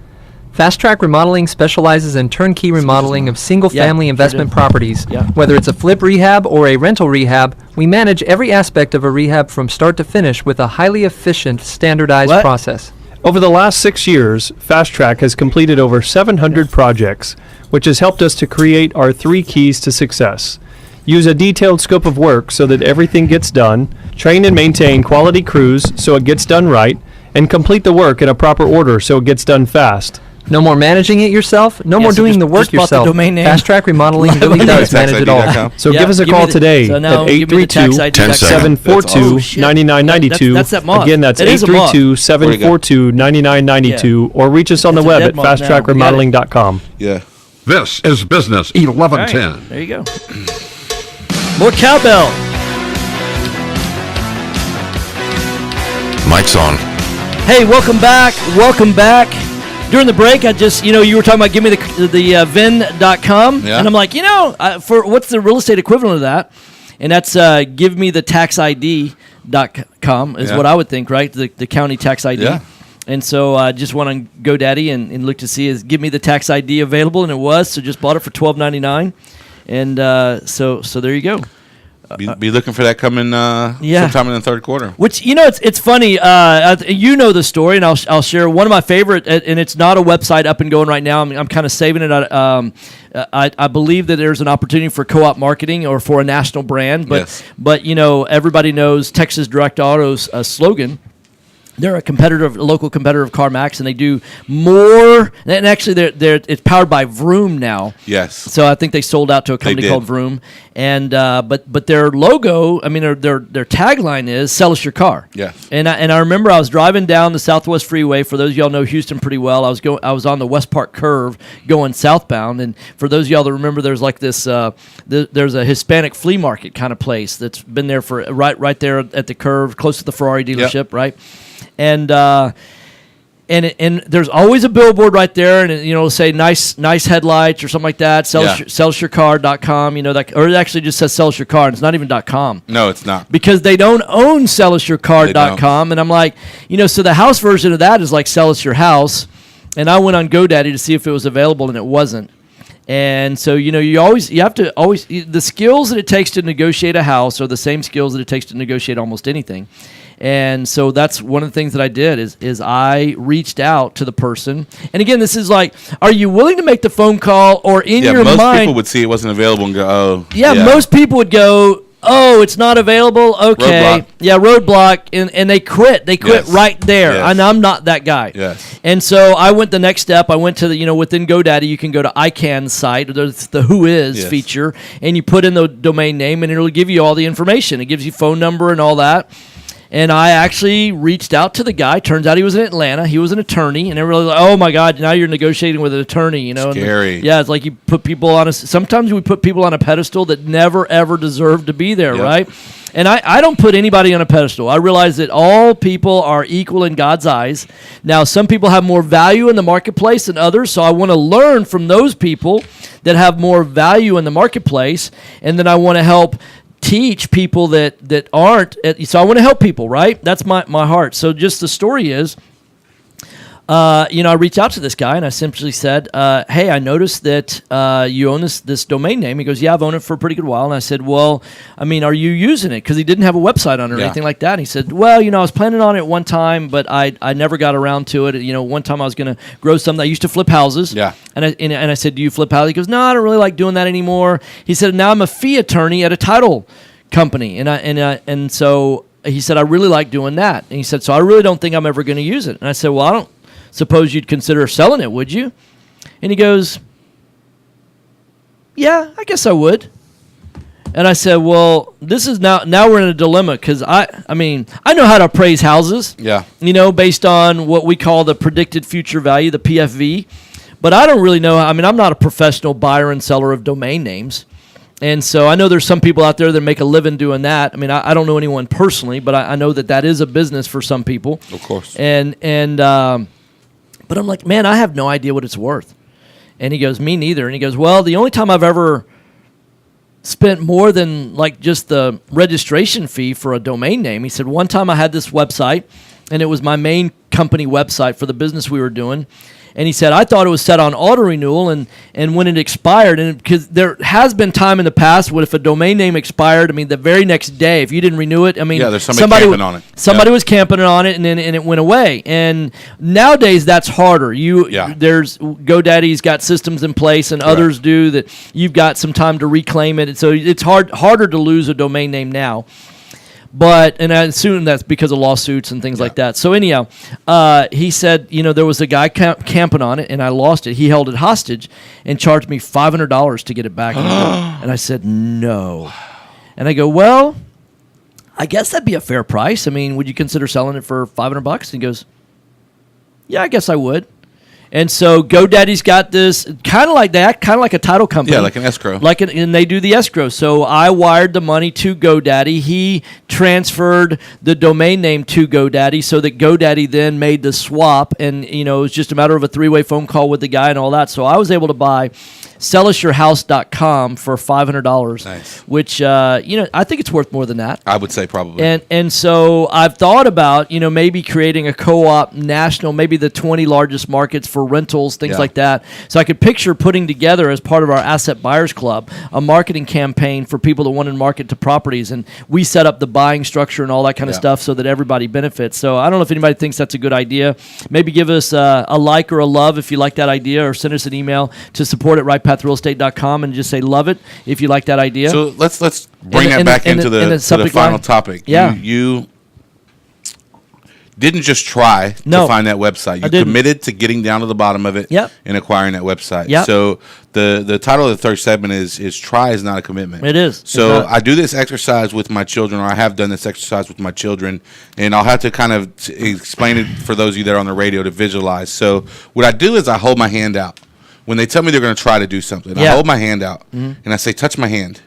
Fast Track Remodeling specializes in turnkey remodeling of single-family Yeah, investment sure do. properties. Yeah. Whether it's a flip rehab or a rental rehab, we manage every aspect of a rehab from start to finish with a highly efficient, standardized What? process. Over the last 6 years, Fast Track has completed over 700 projects, which has helped us to create our 3 keys to success. Use a detailed scope of work so that everything gets done, train and maintain quality crews so it gets done right, and complete the work in a proper order so it gets done fast. No more managing it yourself, no more so doing just- the work just bought the yourself. domain name. Fast Track Remodeling really does manage it all. TaxID.com. So Yeah, give us a give me call the- today so now at give me the tax ID. 10 seconds. 832-742-9992. That's that moth. Again, that's That is a moth. 832-742-9992 or reach us on the It's a web dead at moth now. fasttrackremodeling.com. Yeah. This is Business 1110. There you go. More cowbell. Mike's on. Hey, welcome back. Welcome back. During the break, I just, you were talking about give me the VIN.com. Yeah. And I'm like, for what's the real estate equivalent of that? And that's give me the taxid.com is Yeah. what I would think, right? The county tax ID. Yeah. And so I just went on GoDaddy and looked to see is give me the tax ID available, and it was. So just bought it for $12.99. And so there you go. Be looking for that coming sometime in the third quarter. Which it's funny. You know the story, and I'll share one of my favorite. And it's not a website up and going right now. I'm kind of saving it. I believe that there's an opportunity for co-op marketing or for a national brand. But Yes. but everybody knows Texas Direct Auto's slogan. They're a local competitor of CarMax, and they do more. And actually, it's powered by Vroom now. Yes. So I think they sold out to a company did. called Vroom, and but their logo, their tagline is "Sell us your car." Yes. And I remember I was driving down the Southwest Freeway. For those of y'all know Houston pretty well, I was on the West Park Curve going southbound, and for those of y'all that remember, there's like this there's a Hispanic flea market kind of place that's been there for right there at the curve, close to the Ferrari dealership, right? And there's always a billboard right there, and it'll say nice headlights or something like that. Sellusyourcar.com, or it actually just says sell us your car, and it's not even .com. No, it's not. Because they don't own sellusyourcar.com, and I'm like, so the house version of that is like sell us your house, and I went on GoDaddy to see if it was available, and it wasn't. And so you have to always the skills that it takes to negotiate a house are the same skills that it takes to negotiate almost anything. And so that's one of the things that I did is I reached out to the person. And again, this is like, are you willing to make the phone call, or in your most mind? people would see it wasn't available and go, oh. Yeah, most people would go, Oh, it's not available. Okay, Roadblock. yeah, roadblock, and they quit. They quit Yes. right there, Yes. and I'm not that guy. Yes. And so I went the next step. I went to the within GoDaddy, you can go to ICANN's site. There's the Who Is Yes. feature, and you put in the domain name, and it'll give you all the information. It gives you phone number and all that. And I actually reached out to the guy. Turns out he was in Atlanta. He was an attorney, and everybody was like, "Oh my God, now you're negotiating with an attorney." And Scary. yeah, it's like you put people on a. Sometimes we put people on a pedestal that never ever deserve to be there, Yep. right? And I don't put anybody on a pedestal. I realize that all people are equal in God's eyes. Now, some people have more value in the marketplace than others, so I want to learn from those people that have more value in the marketplace, and then I want to help teach people that aren't. So I want to help people, right? That's my heart. So just the story is, I reached out to this guy and I simply said, hey, I noticed that you own this domain name. He goes, yeah, I've owned it for a pretty good while. And I said, well, I mean, are you using it? Because he didn't have a website on it or Yeah. anything like that. And he said, well, I was planning on it one time, but I never got around to it. One time I was going to grow something. I used to flip houses. Yeah. And I said, do you flip houses? He goes, no, I don't really like doing that anymore. He said, now I'm a fee attorney at a title company. And so he said, I really like doing that. And he said, so I really don't think I'm ever going to use it. And I said, well, I don't suppose you'd consider selling it, would you? And he goes, yeah, I guess I would. And I said, well, this is now we're in a dilemma because I know how to appraise houses. Yeah. Based on what we call the predicted future value, the PFV. But I don't really know. I mean, I'm not a professional buyer and seller of domain names. And so I know there's some people out there that make a living doing that. I mean, I don't know anyone personally, but I know that is a business for some people. Of course. But I'm like, man, I have no idea what it's worth. And he goes, me neither. And he goes, well, the only time I've ever spent more than like just the registration fee for a domain name. He said, one time I had this website, and it was my main company website for the business we were doing. And he said, I thought it was set on auto renewal, and when it expired, and because there has been time in the past when if a domain name expired, I mean, the very next day, if you didn't renew it, I mean, Yeah, there's somebody camping on it. Somebody Yeah. was camping on it, and it went away. And nowadays, that's harder. There's GoDaddy's got systems in place, and others do that. You've got some time to reclaim it, and so it's harder to lose a domain name now. And I assume that's because of lawsuits and things like that. So anyhow, he said, there was a guy camping on it, and I lost it. He held it hostage and charged me $500 to get it back. And I said, no. And I go, well, I guess that'd be a fair price. I mean, would you consider selling it for $500? And he goes, yeah, I guess I would. And so GoDaddy's got this kind of like a title company. Yeah, like an escrow. And they do the escrow. So I wired the money to GoDaddy. He transferred the domain name to GoDaddy so that GoDaddy then made the swap. And, it was just a matter of a three-way phone call with the guy and all that. So I was able to buy sellusyourhouse.com for $500. Nice. Which, I think it's worth more than that. I would say probably. And so I've thought about, maybe creating a co-op national, maybe the 20 largest markets for rentals, things like that. So I could picture putting together as part of our Asset Buyers Club a marketing campaign for people that want to market to properties. And we set up the buying structure and all that kind of stuff so that everybody benefits. So I don't know if anybody thinks that's a good idea. Maybe give us a like or a love if you like that idea, or send us an email to support@rightpathrealestate.com and just say love it if you like that idea. So let's bring that back into the final topic. Yeah. You didn't just try to find that website. You committed to getting down to the bottom of it and acquiring that website. Yep. So the title of the third segment is try is not a commitment. It is. So I do this exercise with my children, or I have done this exercise with my children, and I'll have to kind of explain it for those of you that are on the radio to visualize. So what I do is I hold my hand out. When they tell me they're going to try to do something, I hold my hand out, and I say, touch my hand.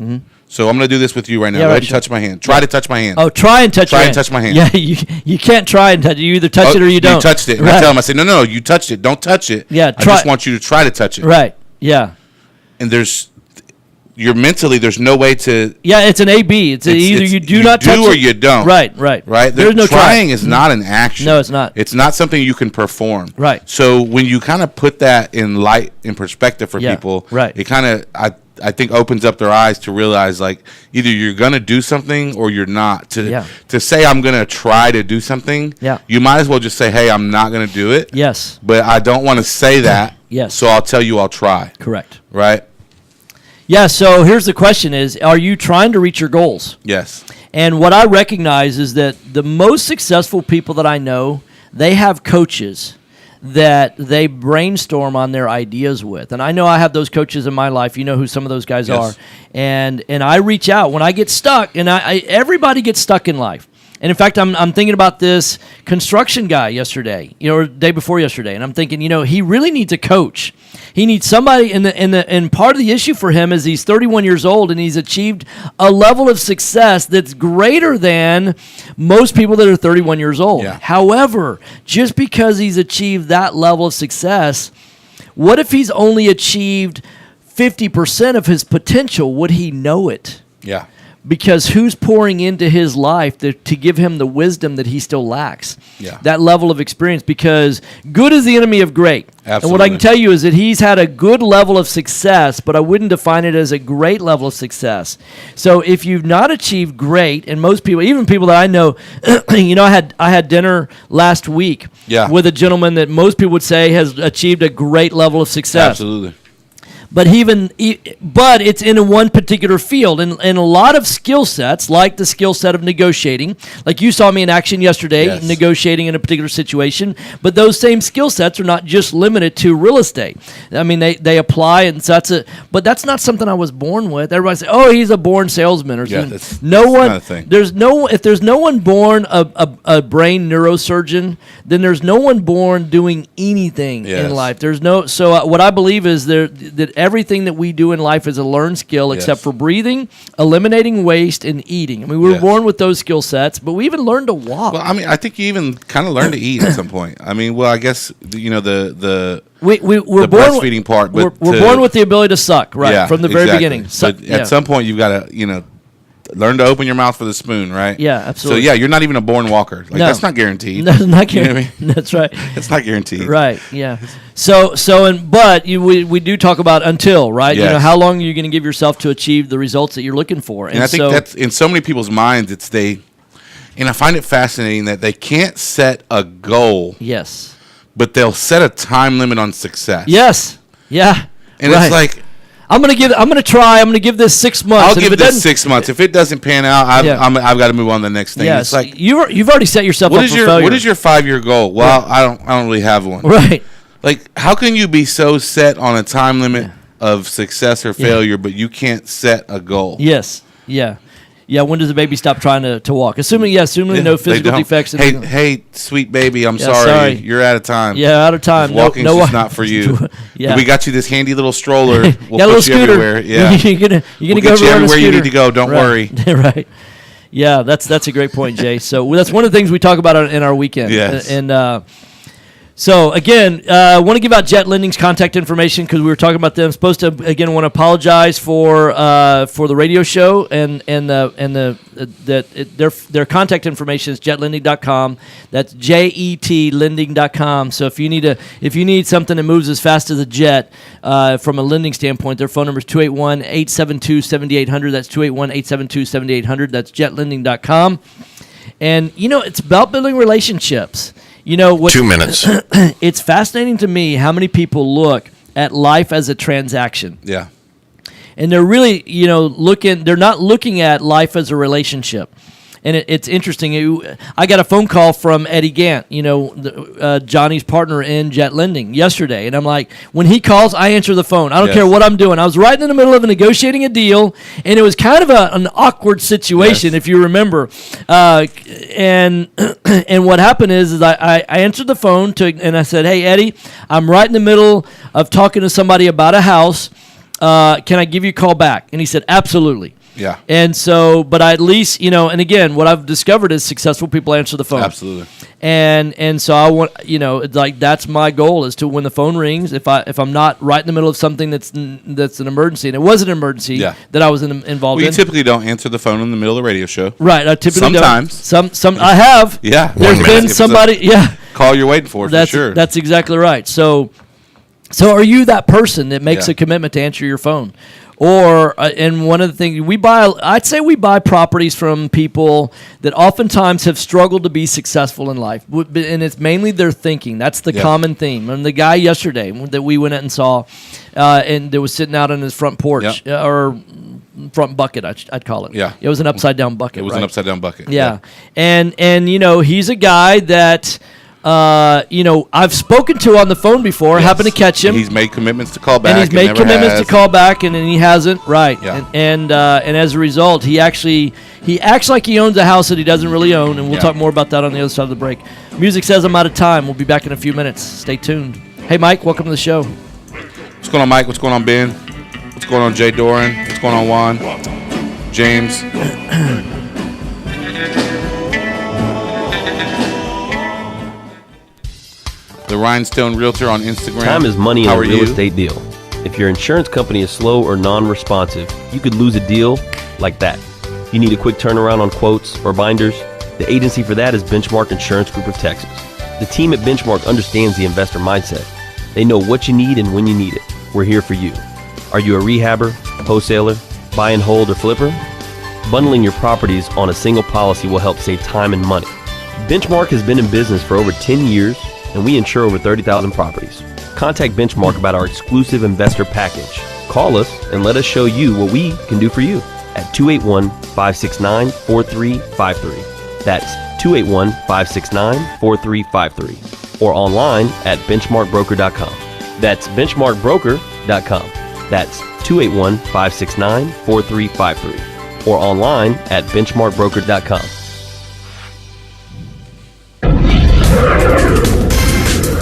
Mm-hmm. So I'm going to do this with you right now. Go ahead and touch my hand. Try to touch my hand. Oh, try and touch Try and touch my hand. Yeah, you can't try and touch it. You either touch it or you don't. You touched it. And I tell them, I say, no, you touched it. Don't touch it. Yeah, I just want you to try to touch it. Right, yeah. And there's no way to... Yeah, it's an A-B. It's either you do not touch it. or you don't. Right. There's no trying is not an action. No, it's not. It's not something you can perform. Right. So when you kind of put that in perspective for people, it kind of... I think opens up their eyes to realize, like, either you're going to do something or you're not. To say I'm going to try to do something, you might as well just say, hey, I'm not going to do it. Yes. But I don't want to say that. Yes. So I'll tell you I'll try. Correct. Right? Yeah, so here's the question is, are you trying to reach your goals? Yes. And what I recognize is that the most successful people that I know, they have coaches that they brainstorm on their ideas with. And I know I have those coaches in my life. You know who some of those guys Yes. are. And I reach out when I get stuck, and everybody gets stuck in life. And in fact, I'm thinking about this construction guy yesterday, or day before yesterday, and I'm thinking, he really needs a coach. He needs somebody, and part of the issue for him is he's 31 years old and he's achieved a level of success that's greater than most people that are 31 years old. Yeah. However, just because he's achieved that level of success, what if he's only achieved 50% of his potential? Would he know it? Yeah. Because who's pouring into his life to give him the wisdom that he still lacks? Yeah. That level of experience. Because good is the enemy of great. Absolutely. And what I can tell you is that he's had a good level of success, but I wouldn't define it as a great level of success. So if you've not achieved great, and most people, even people that I know, I had dinner last week Yeah. with a gentleman that most people would say has achieved a great level of success. Absolutely. But but it's in one particular field, and a lot of skill sets, like the skill set of negotiating, like you saw me in action yesterday, Yes. negotiating in a particular situation. But those same skill sets are not just limited to real estate. I mean, they apply, and so but that's not something I was born with. Everybody say, "Oh, he's a born salesman," or Yeah, something. that's No one. not a thing. If there's no one born a brain neurosurgeon, then there's no one born doing anything Yes. in life. There's no. So what I believe is that everything that we do in life is a learned skill, except Yes. for breathing, eliminating waste, and eating. I mean, we were Yes. born with those skill sets, but we even learned to walk. Well, I mean, I think you even kind of learn to eat at some point. I mean, well, I guess we're we're the born breastfeeding part, but we're born with the ability to suck, right, yeah, from the very exactly. beginning. But at some point, you've got to learn to open your mouth for the spoon, right? Yeah, absolutely. So yeah, you're not even a born walker. Like No. that's not guaranteed. That's not You know what I guaranteed. That's right. It's not guaranteed. Right. Yeah. But we do talk about until, right? Yes. How long are you going to give yourself to achieve the results that you're looking for? And I think that's in so many people's minds. And I find it fascinating that they can't set a goal, yes. but they'll set a time limit on success. Yes. Yeah. And right. it's like, I'm gonna give this 6 months. I'll and give if it this doesn't- 6 months. If it doesn't pan out, I've got to move on to the next thing. Yes. It's like, you've already set yourself what up is for your failure. what is your 5-year goal? Well, I don't really have one. Right. Like, how can you be so set on a time limit of success or failure, but you can't set a goal? Yes. Yeah. Yeah. When does the baby stop trying to walk? Assuming no They physical don't. defects. Hey, sweet baby, I'm Yeah, sorry. sorry. You're out of time. Yeah, out of time. Walking's no, just not for you. Yeah. We got you this handy little stroller. We'll Got a little put you scooter. everywhere. Yeah. you're gonna We'll go get you over on a everywhere you scooter. need to go. Don't worry. Right. Right. Yeah, that's a great point, Jay. So that's one of the things we talk about in our weekend. Yes. And so again, I want to give out Jet Lending's contact information because we were talking about them. Supposed to again want to apologize for the radio show and their contact information is jetlending.com. That's jetlending.com. So if you need something that moves as fast as a jet from a lending standpoint, their phone number is 281-872-7800. That's 281-872-7800. That's jetlending.com. And it's about building relationships. 2 minutes. It's fascinating to me how many people look at life as a transaction. Yeah. And they're really, they're not looking at life as a relationship. And it's interesting. I got a phone call from Eddie Gant, Johnny's partner in Jet Lending yesterday. And I'm like, when he calls, I answer the phone. I don't care what I'm doing. I was right in the middle of negotiating a deal, and it was kind of an awkward situation, if you remember. And what happened is I answered the phone and I said, hey, Eddie, I'm right in the middle of talking to somebody about a house. Can I give you a call back? And he said, absolutely. Yeah. And so, but I at least, and again, what I've discovered is successful people answer the phone. Absolutely. And so I want, it's like that's my goal is to when the phone rings, if I'm not right in the middle of something that's an emergency, and it was an emergency that I was involved You in. typically don't answer the phone in the middle of the radio show. Right. I typically sometimes. don't. Some I have. Yeah. There's been somebody. Call you're waiting for sure. That's exactly right. So are you that person that makes a commitment to answer your phone? Or and one of the things I'd say we buy properties from people that oftentimes have struggled to be successful in life, and it's mainly their thinking. That's the common theme. And the guy yesterday that we went out and saw, and that was sitting out on his front porch or front bucket, I'd call it. Yeah, it was an upside down bucket. It was an upside down bucket. Yeah, and he's a guy that. I've spoken to on the phone before. Yes. Happened to catch him. He's made commitments to call back. And he's made commitments to call back, and then he hasn't. Right. Yeah. And as a result, he acts like he owns a house that he doesn't really own, and we'll talk more about that on the other side of the break. Music says I'm out of time. We'll be back in a few minutes. Stay tuned. Hey, Mike, welcome to the show. What's going on, Mike? What's going on, Ben? What's going on, Jay Doran? What's going on, Juan? James? The Rhinestone Realtor on Instagram. Time is money in How a are real you? estate deal. If your insurance company is slow or non-responsive, you could lose a deal like that. You need a quick turnaround on quotes or binders? The agency for that is Benchmark Insurance Group of Texas. The team at Benchmark understands the investor mindset. They know what you need and when you need it. We're here for you. Are you a rehabber, wholesaler, buy and hold, or flipper? Bundling your properties on a single policy will help save time and money. Benchmark has been in business for over 10 years, and we insure over 30,000 properties. Contact Benchmark about our exclusive investor package. Call us and let us show you what we can do for you at 281-569-4353. That's 281-569-4353. Or online at benchmarkbroker.com. That's benchmarkbroker.com. That's 281-569-4353. Or online at benchmarkbroker.com.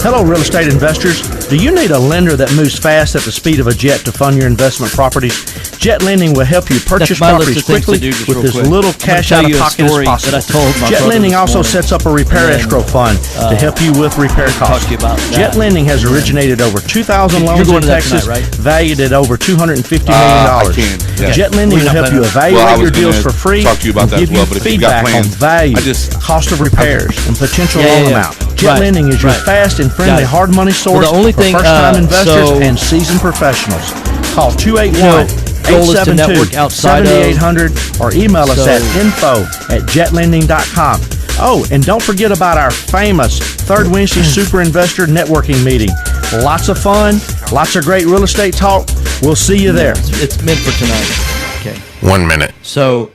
Hello, real estate investors. Do you need a lender that moves fast at the speed of a jet to fund your investment properties? Jet Lending will help you purchase properties quickly with as little cash out of pocket as possible. Jet Lending also sets up a repair escrow fund to help you with repair costs. Jet Lending has originated over 2,000 loans in Texas, valued at over $250 million. Jet Lending will help you evaluate your deals for free and give you feedback on value, cost of repairs, and potential loan amount. Jet Lending is your fast and friendly hard money source for first-time investors and seasoned professionals. Call 281-872-7800 or email us at info@jetlending.com. Oh, and don't forget about our famous Third Wednesday Super Investor Networking Meeting. Lots of fun, lots of great real estate talk. We'll see you there. It's meant for tonight. Okay. 1 minute. So...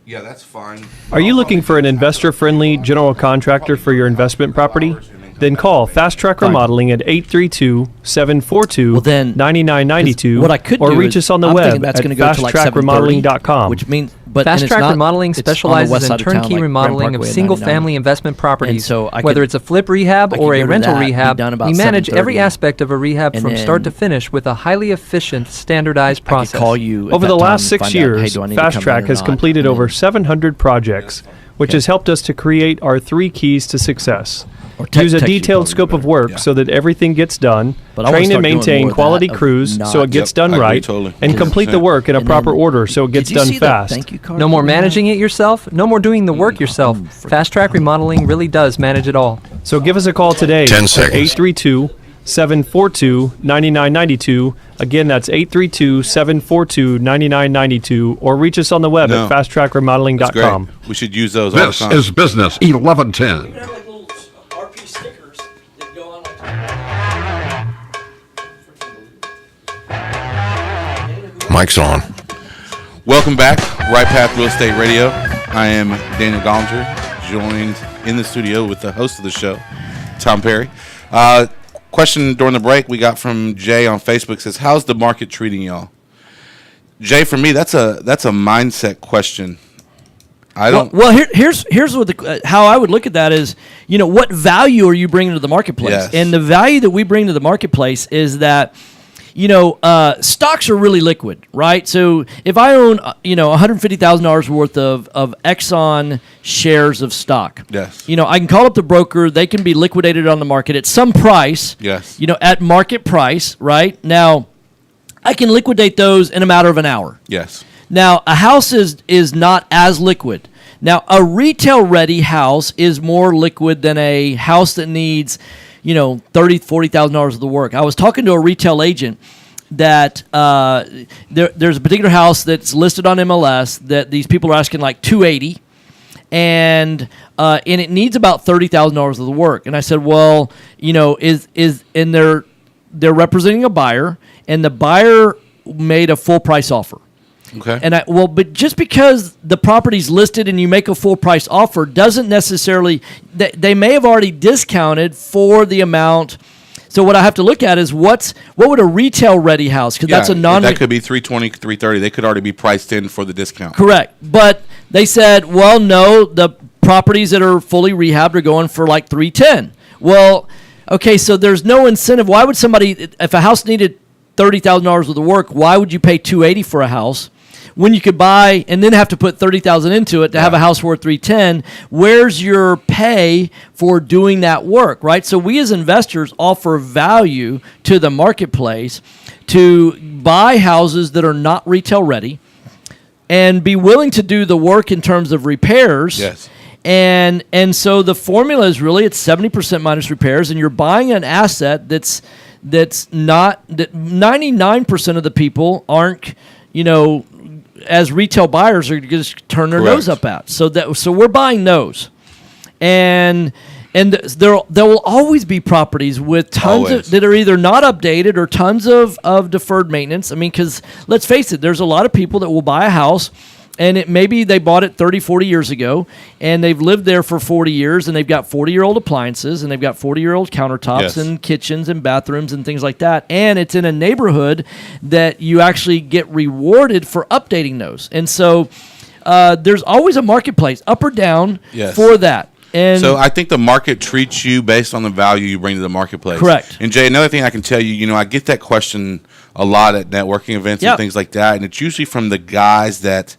Yeah, that's fine. Are you looking for an investor-friendly general contractor for your investment property? Then call Fast Track Remodeling at 832-742-9992 what I could or do reach is, us on the I'm web thinking that's at gonna go to like 7:30, fasttrackremodeling.com. which means, but Fast Track Remodeling it's on the specializes west in side of town, turnkey like remodeling Grand of Parkway and single-family 99. investment properties. And so I Whether could- it's a flip rehab I could or go a to rental that, be rehab, done about we manage every 7:30. aspect of a rehab And from start to then finish with a highly efficient, standardized I process. could call you at Over that the time last and 6 find out, years, hey, do I need to Fast come Track in or has not? completed And over then- 700 projects, which has helped us to create our 3 keys to success. Or Use a text you detailed probably scope of work so that everything gets done, But I wanna train and start doing maintain more of quality that, of crews not- so it gets Yep, done I agree right, totally. and complete the 100%. work in a And proper then- order so it gets Did you done see the fast. thank you card No that more we had? managing it yourself, no more doing the work yourself. Fast Track Remodeling really does manage it all. So give us a call today 10 at seconds. 832-742-9992. Again, that's 832-742-9992, or reach us on the web No. at That's great. fasttrackremodeling.com. We should use those all the This time. is Business 1110. Mike's on. Welcome back, Right Path Real Estate Radio. I am Daniel Gollinger, joined in the studio with the host of the show, Tom Perry. Question during the break we got from Jay on Facebook says, "How's the market treating y'all?" Jay, for me, that's a mindset question. I don't. Well, here's what how I would look at that is, what value are you bringing to the marketplace? Yes. And the value that we bring to the marketplace is that, stocks are really liquid, right? So if I own, $150,000 worth of Exxon shares of stock, Yes. I can call up the broker. They can be liquidated on the market at some price, Yes. at market price, right? Now, I can liquidate those in a matter of an hour. Yes. Now, a house is not as liquid. Now, a retail-ready house is more liquid than a house that needs, $30,000, $40,000 of the work. I was talking to a retail agent, that there's a particular house that's listed on MLS that these people are asking like $280,000, and it needs about $30,000 worth of work. And I said, well, and they're representing a buyer, and the buyer made a full price offer. Okay. And but just because the property's listed and you make a full price offer doesn't necessarily, they may have already discounted for the amount. So what I have to look at is what would a retail ready house, because that's a that could be $320,000, $330,000. They could already be priced in for the discount. Correct. But they said, well, no, the properties that are fully rehabbed are going for like $310,000. Well, okay, so there's no incentive. Why would somebody, if a house needed $30,000 worth of work, why would you pay $280,000 for a house when you could buy and then have to put $30,000 into it to have a house worth $310,000? Where's your pay for doing that work, right? So we as investors offer value to the marketplace to buy houses that are not retail ready and be willing to do the work in terms of repairs. Yes. And so the formula is really it's 70% minus repairs, and you're buying an asset that's not, that 99% of the people aren't, as retail buyers are just turn their nose up at. So we're buying those, and there will always be properties with tons that are either not updated or tons of deferred maintenance. I mean, because let's face it, there's a lot of people that will buy a house, and maybe they bought it 30, 40 years ago, and they've lived there for 40 years, and they've got 40-year-old appliances, and they've got 40-year-old countertops and kitchens and bathrooms and things like that. And it's in a neighborhood that you actually get rewarded for updating those. And so there's always a marketplace, up or down, for that. And so I think the market treats you based on the value you bring to the marketplace. Correct. And Jay, another thing I can tell you, I get that question a lot at networking events and things like that, and it's usually from the guys that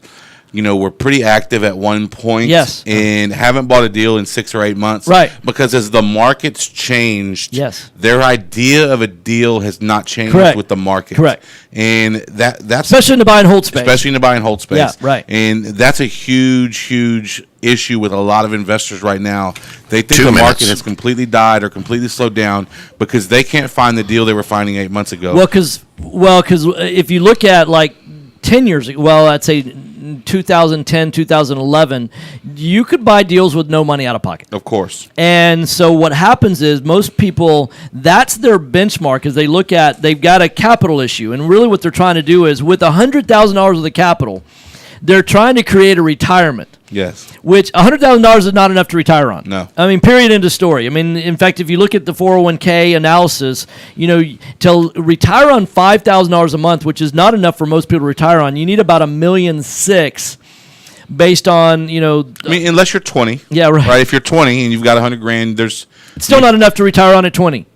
were pretty active at one point and haven't bought a deal in 6 or 8 months. Right. Because as the market's changed, their idea of a deal has not changed with the market. Correct. And that's especially in the buy and hold space. Especially in the buy and hold space. Yeah, right. And that's a huge issue with a lot of investors right now. They think the market has completely died or completely slowed down because they can't find the deal they were finding 8 months ago. Well, because if you look at like 10 years ago, well, I'd say 2010, 2011, you could buy deals with no money out of pocket. Of course. And so what happens is most people, that's their benchmark, is they look at, they've got a capital issue. And really what they're trying to do is with $100,000 of the capital, they're trying to create a retirement. Yes. Which $100,000 is not enough to retire on. No. I mean, period, end of story. I mean, in fact, if you look at the 401k analysis, to retire on $5,000 a month, which is not enough for most people to retire on, you need about $1.6 million based on, I mean, unless you're 20. Yeah, right. Right. If you're 20 and you've got $100,000, there's still not enough to retire on at 20.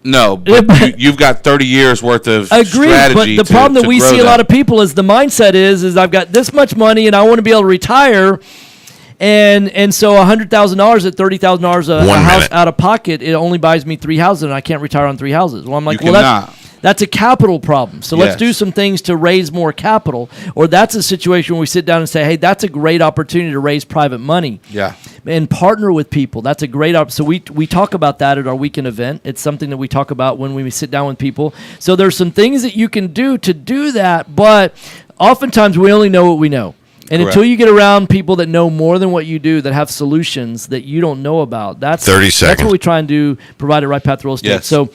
No, but you've got 30 years worth of strategy. But the problem that we see a lot of people is the mindset is I've got this much money and I want to be able to retire, and so $100,000 at $30,000 a house out of pocket, it only buys me 3 houses, and I can't retire on 3 houses. Well, I'm like, that's a capital problem. So let's do some things to raise more capital, or that's a situation where we sit down and say, hey, that's a great opportunity to raise private money. Yeah. And partner with people. That's a great opportunity. So we talk about that at our weekend event. It's something that we talk about when we sit down with people. So there's some things that you can do to do that, but oftentimes we only know what we know. And until you get around people that know more than what you do, that have solutions that you don't know about, that's 30 seconds. That's what we try and do, provide at Right Path Real Estate. Yes. So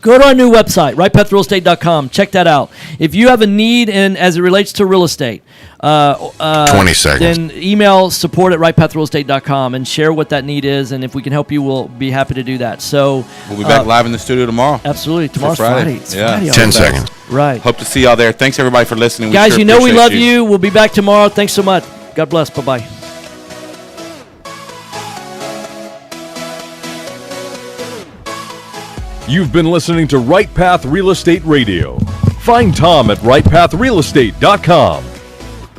go to our new website, rightpathrealestate.com. Check that out. If you have a need as it relates to real estate, 20 seconds. Then email support at rightpathrealestate.com and share what that need is. And if we can help you, we'll be happy to do that. So we'll be back live in the studio tomorrow. Absolutely. Tomorrow's Friday. It's Friday 10 seconds. Right. Hope to see y'all there. Thanks, everybody, for listening. Guys, we love you. We'll be back tomorrow. Thanks so much. God bless. Bye-bye. You've been listening to Right Path Real Estate Radio. Find Tom at rightpathrealestate.com.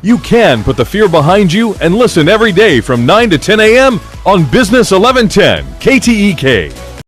You can put the fear behind you and listen every day from 9 to 10 a.m. on Business 1110 KTEK.